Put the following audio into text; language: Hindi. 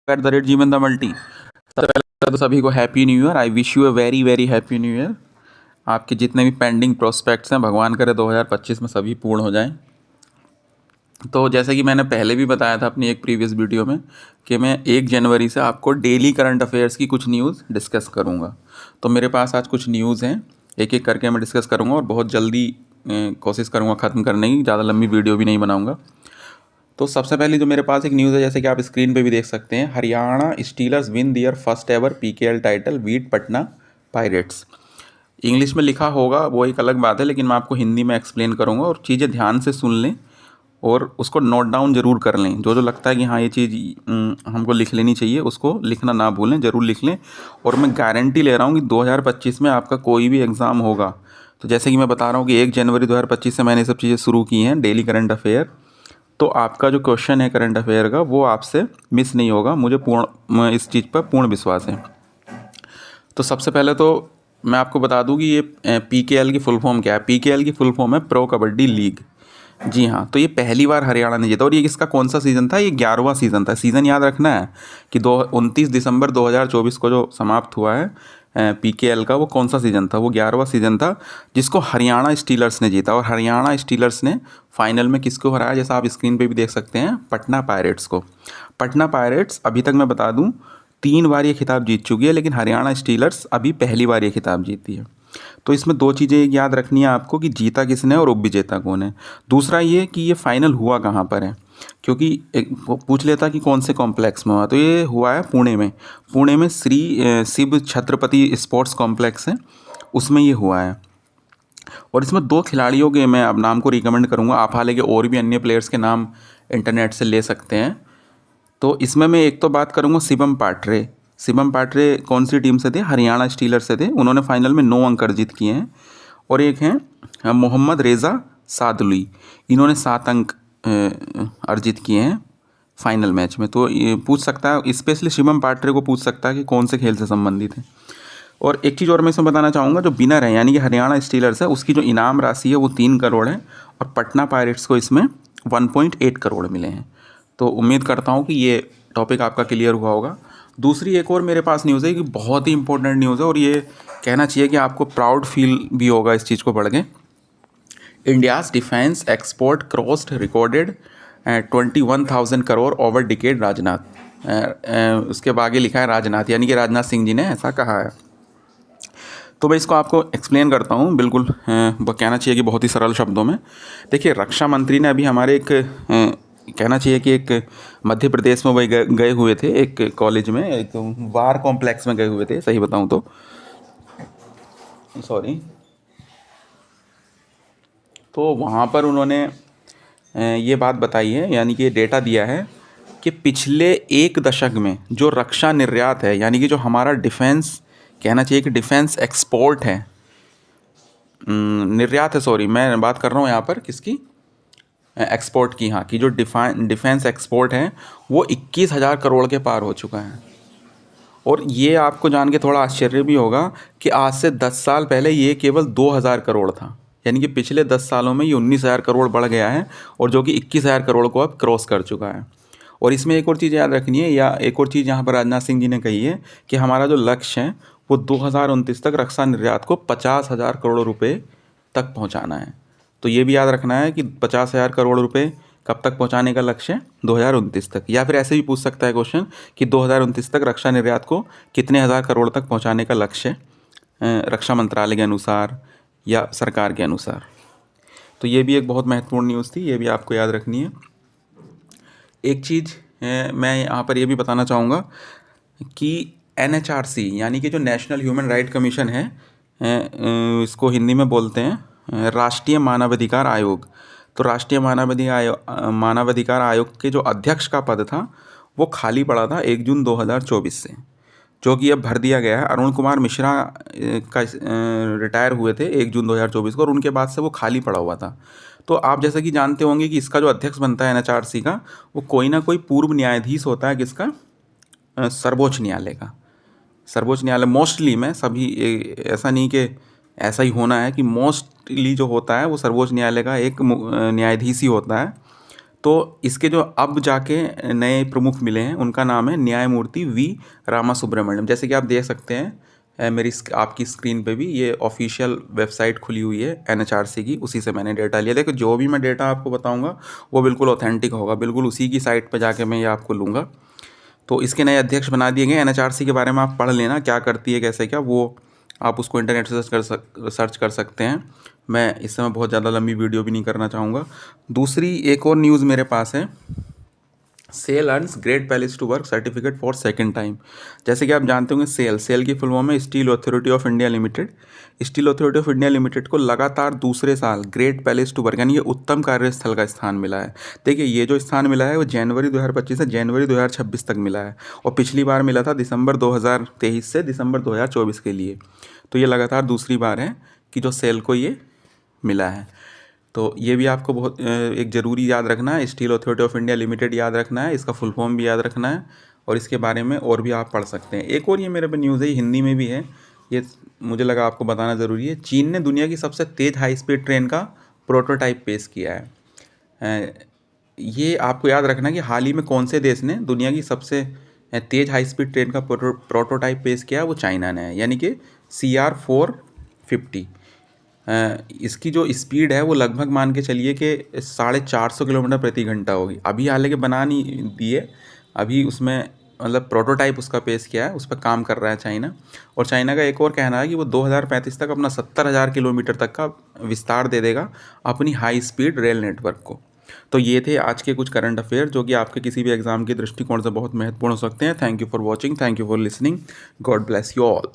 जीवन द मल्टी। सबसे पहले तो सभी को happy new year. I wish you a very very happy new year. आपके जितने भी पेंडिंग प्रोस्पेक्ट्स हैं भगवान करे 2025 में सभी पूर्ण हो जाएं। तो जैसे कि मैंने पहले भी बताया था अपनी एक प्रीवियस वीडियो में कि मैं 1 जनवरी से आपको डेली करंट अफेयर्स की कुछ न्यूज़ डिस्कस करूँगा। तो मेरे पास आज कुछ न्यूज़ हैं, एक एक करके मैं डिस्कस करूँगा और बहुत जल्दी कोशिश करूँगा ख़त्म करने की, ज़्यादा लंबी वीडियो भी नहीं बनाऊँगा। तो सबसे पहले जो मेरे पास एक न्यूज़ है, जैसे कि आप स्क्रीन पे भी देख सकते हैं, Haryana Steelers win their first ever PKL title beat Patna Pirates. English में लिखा होगा वो एक अलग बात है, लेकिन मैं आपको हिंदी में एक्सप्लेन करूँगा और चीज़ें ध्यान से सुन लें और उसको नोट डाउन ज़रूर कर लें। जो जो लगता है कि हाँ ये चीज़ हमको लिख लेनी चाहिए, उसको लिखना ना भूलें, ज़रूर लिख लें। और मैं गारंटी ले रहा हूँ कि 2025 में आपका कोई भी एग्ज़ाम होगा तो जैसे कि मैं बता रहा हूँ कि 1 जनवरी 2025 से मैंने ये सब चीज़ें शुरू की हैं, डेली करंट अफेयर। तो आपका जो क्वेश्चन है करंट अफेयर का वो आपसे मिस नहीं होगा, मुझे इस चीज़ पर पूर्ण विश्वास है। तो सबसे पहले तो मैं आपको बता दूं कि ये पीकेएल की फुल फॉर्म क्या है। पीकेएल की फुल फॉर्म है प्रो कबड्डी लीग। जी हाँ, तो ये पहली बार हरियाणा ने जीता और ये किसका कौन सा सीज़न था? ये 11वां सीज़न था। सीज़न याद रखना है कि 29 दिसंबर 2024 को जो समाप्त हुआ है पीकेएल का, वो कौन सा सीज़न था? वो 11वां सीज़न था, जिसको हरियाणा स्टीलर्स ने जीता। और हरियाणा स्टीलर्स ने फाइनल में किसको हराया? जैसा आप स्क्रीन पे भी देख सकते हैं, पटना पायरेट्स को। पटना पायरेट्स अभी तक मैं बता दूं 3 बार ये खिताब जीत चुकी है, लेकिन हरियाणा स्टीलर्स अभी पहली बार ये खिताब जीती है। तो इसमें 2 चीज़ें याद रखनी है आपको कि जीता किसने और उपविजेता कौन है। दूसरा ये कि ये फाइनल हुआ कहाँ पर है, क्योंकि एक वो पूछ लेता कि कौन से कॉम्प्लेक्स में हुआ, तो ये हुआ है पुणे में। पुणे में श्री शिव छत्रपति स्पोर्ट्स कॉम्प्लेक्स है, उसमें ये हुआ है। और इसमें 2 खिलाड़ियों के मैं अब नाम को रिकमेंड करूँगा। आप हालांकि और भी अन्य प्लेयर्स के नाम इंटरनेट से ले सकते हैं। तो इसमें मैं एक तो बात करूँगा शिवम पाट्रे। शिवम पाट्रे कौन सी टीम से थे? हरियाणा स्टीलर से थे। उन्होंने फाइनल में 9 अंक अर्जित किए हैं। और एक हैं मोहम्मद रेज़ा सादुली, इन्होंने 7 अंक अर्जित किए हैं फाइनल मैच में। तो ये पूछ सकता है, स्पेशली शिवम पाट्रे को पूछ सकता है कि कौन से खेल से संबंधित है। और एक चीज़ और मैं इसमें बताना चाहूँगा, जो विनर है यानी कि हरियाणा स्टीलर्स है, उसकी जो इनाम राशि है वो 3 करोड़ है और पटना पायरेट्स को इसमें 1.8 करोड़ मिले हैं। तो उम्मीद करता हूँ कि ये टॉपिक आपका क्लियर हुआ होगा। दूसरी एक और मेरे पास न्यूज़ है कि बहुत ही इंपॉर्टेंट न्यूज़ है और ये कहना चाहिए कि आपको प्राउड फील भी होगा इस चीज़ को पढ़ के। India's defence export crossed recorded 21,000 crore over decade Rajnath. उसके आगे लिखा है राजनाथ, यानी कि राजनाथ सिंह जी ने ऐसा कहा है। तो मैं इसको आपको एक्सप्लेन करता हूँ बिल्कुल, वो कहना चाहिए कि बहुत ही सरल शब्दों में। देखिए, रक्षा मंत्री ने अभी हमारे एक कहना चाहिए कि एक मध्य प्रदेश में वही गए हुए थे, एक कॉलेज में, एक वार कॉम्प्लेक्स में गए हुए थे सही बताऊँ तो, सॉरी। तो वहाँ पर उन्होंने ये बात बताई है, यानी कि डेटा दिया है कि पिछले 1 दशक में जो रक्षा निर्यात है, यानी कि जो हमारा डिफेंस, कहना चाहिए कि डिफेंस एक्सपोर्ट है, निर्यात है, सॉरी मैं बात कर रहा हूँ यहाँ पर किसकी, एक्सपोर्ट की, हाँ, कि जो डिफेंस एक्सपोर्ट है वो 21,000 करोड़ के पार हो चुका है। और ये आपको जान के थोड़ा आश्चर्य भी होगा कि आज से 10 साल पहले ये केवल 2,000 करोड़ था, यानी कि पिछले 10 सालों में ये 19,000 करोड़ बढ़ गया है और जो कि 21,000 करोड़ को अब क्रॉस कर चुका है। और इसमें एक और चीज़ याद रखनी है, या एक और चीज़ यहाँ पर राजनाथ सिंह जी ने कही है कि हमारा जो लक्ष्य है वो 2029 तक रक्षा निर्यात को 50,000 करोड़ रुपये तक पहुँचाना है। तो ये भी याद रखना है कि 50,000 करोड़ रुपये कब तक पहुंचाने का लक्ष्य है? 2029 तक। या फिर ऐसे भी पूछ सकता है क्वेश्चन कि 2029 तक रक्षा निर्यात को कितने हज़ार करोड़ तक पहुंचाने का लक्ष्य है रक्षा मंत्रालय के अनुसार या सरकार के अनुसार। तो ये भी एक बहुत महत्वपूर्ण न्यूज़ थी, ये भी आपको याद रखनी है। एक चीज़ मैं यहाँ पर ये भी बताना चाहूँगा कि NHRC यानी कि जो नेशनल ह्यूमन राइट कमीशन है, इसको हिंदी में बोलते हैं राष्ट्रीय मानवाधिकार आयोग। तो राष्ट्रीय मानवाधिकार आयोग के जो अध्यक्ष का पद था वो खाली पड़ा था 1 जून 2024 से, जो कि अब भर दिया गया है। अरुण कुमार मिश्रा का रिटायर हुए थे 1 जून 2024 को और उनके बाद से वो खाली पड़ा हुआ था। तो आप जैसा कि जानते होंगे कि इसका जो अध्यक्ष बनता है NHRC का, वो कोई ना कोई पूर्व न्यायाधीश होता है, किसका? सर्वोच्च न्यायालय का। सर्वोच्च न्यायालय मोस्टली में, सभी ऐसा नहीं कि ऐसा ही होना है कि मोस्टली जो होता है वो सर्वोच्च न्यायालय का एक न्यायाधीश ही होता है। तो इसके जो अब जाके नए प्रमुख मिले हैं उनका नाम है न्यायमूर्ति वी रामा सुब्रमण्यम। जैसे कि आप देख सकते हैं आपकी स्क्रीन पे भी ये ऑफिशियल वेबसाइट खुली हुई है एनएचआरसी की, उसी से मैंने डेटा लिया। देखो जो भी मैं डेटा आपको बताऊंगा वो बिल्कुल ऑथेंटिक होगा, बिल्कुल उसी की साइट पे जाके मैं ये आपको लूँगा। तो इसके नए अध्यक्ष बना दिए गए। एनएचआरसी के बारे में आप पढ़ लेना क्या करती है कैसे क्या, वो आप उसको इंटरनेट से सर्च कर सकते हैं। मैं इस समय बहुत ज़्यादा लंबी वीडियो भी नहीं करना चाहूँगा। दूसरी एक और न्यूज़ मेरे पास है, SAIL earns great place to work certificate for second time. जैसे कि आप जानते होंगे सेल की फुल फॉर्म है Steel Authority of India Limited. Steel Authority of India Limited को लगातार दूसरे साल ग्रेट पैलेस टू वर्क यानी ये उत्तम कार्यस्थल का स्थान मिला है। देखिए ये जो स्थान मिला है वो जनवरी 2025 से जनवरी 2026 तक मिला है, और पिछली बार मिला था दिसंबर 2023 से दिसंबर 2024 के लिए। तो ये लगातार दूसरी बार है कि जो सेल को ये मिला है। तो ये भी आपको बहुत एक ज़रूरी याद रखना है, Steel Authority of India limited याद रखना है, इसका फुल फॉर्म भी याद रखना है, और इसके बारे में और भी आप पढ़ सकते हैं। एक और ये मेरे पे न्यूज़ है, हिंदी में भी है, ये मुझे लगा आपको बताना ज़रूरी है। चीन ने दुनिया की सबसे तेज़ हाई स्पीड ट्रेन का प्रोटोटाइप पेश किया है। ये आपको याद रखना कि हाल ही में कौन से देश ने दुनिया की सबसे तेज़ हाई स्पीड ट्रेन का प्रोटोटाइप पेश किया, वो चाइना ने है, यानी कि CR450। इसकी जो स्पीड है वो लगभग मान के चलिए कि 450 किलोमीटर प्रति घंटा होगी। अभी हालांकि बना नहीं दिए, अभी उसमें मतलब प्रोटोटाइप उसका पेश किया है, उस पर काम कर रहा है चाइना। और चाइना का एक और कहना है कि वो 2035 तक अपना 70,000 किलोमीटर तक का विस्तार दे देगा अपनी हाई स्पीड रेल नेटवर्क को। तो ये थे आज के कुछ करंट अफेयर जो कि आपके किसी भी एग्जाम के दृष्टिकोण से बहुत महत्वपूर्ण हो सकते हैं। Thank you for watching, thank you for listening, God bless you all.